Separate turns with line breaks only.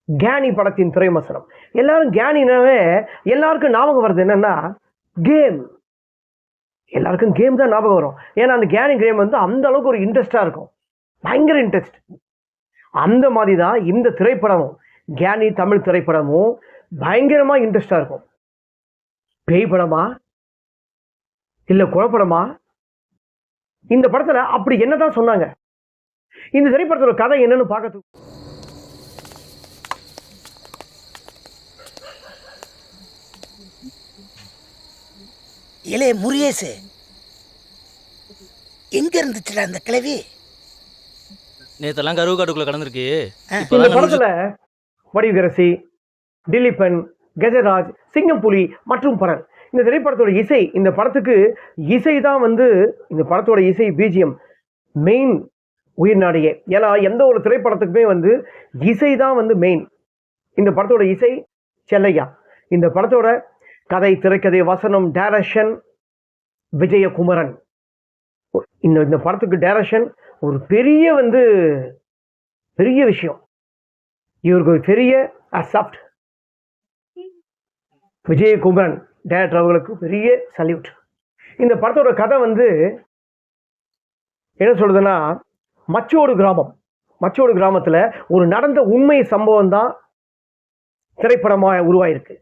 கேனி படத்தின் திரைமசனம். எல்லாரும் கேனினாவே எல்லாருக்கும் ஞாபகம் வருது என்னன்னா கேம். எல்லாருக்கும் கேம் தான் ஞாபகம் வரும். ஏன்னா அந்த கேனி கேம் வந்து அந்த அளவுக்கு ஒரு இன்ட்ரெஸ்டா இருக்கும், பயங்கர இன்ட்ரெஸ்ட். அந்த மாதிரி தான் இந்த திரைப்படமும், கேனி தமிழ் திரைப்படமும் பயங்கரமா இன்ட்ரெஸ்டா இருக்கும். பேய் படமா இல்ல குழப்படமா? இந்த படத்துல அப்படி என்னதான் சொன்னாங்க? இந்த திரைப்படத்தோட கதை என்னன்னு பார்க்கறதுக்கு
இளைய முருகேசு எங்க இருந்துச்சுடா அந்த கிழவி?
நேத்தெல்லாம் கருவு காட்டுக்குள்ள கடந்திருக்கு.
இந்த படத்துல வடிவரசி, திலீபன், கஜராஜ், சிங்கம்புலி மற்றும் பலர். இந்த திரைப்படத்தோட இசை, இந்த படத்துக்கு இசை தான் வந்து இந்த படத்தோட இசை பிஜிஎம் மெயின் உயிர்நாடியே. ஏன்னா எந்த ஒரு திரைப்படத்துக்குமே வந்து இசை தான் வந்து மெயின். இந்த படத்தோட இசை செல்லையா. இந்த படத்தோட கதை, திரைக்கதை, வசனம், டைரக்ஷன் விஜயகுமரன். இந்த படத்துக்கு டைரக்ஷன் ஒரு பெரிய வந்து பெரிய விஷயம். இவருக்கு ஒரு பெரிய அசப்ட். விஜயகுமரன் டைரக்டர் அவர்களுக்கு பெரிய சல்யூட். இந்த படத்தோட கதை வந்து என்ன சொல்றதுன்னா, மச்சோடு கிராமம். மச்சோடு கிராமத்தில் ஒரு நடந்த உண்மை சம்பவம் தான் திரைப்படமாக உருவாயிருக்கு.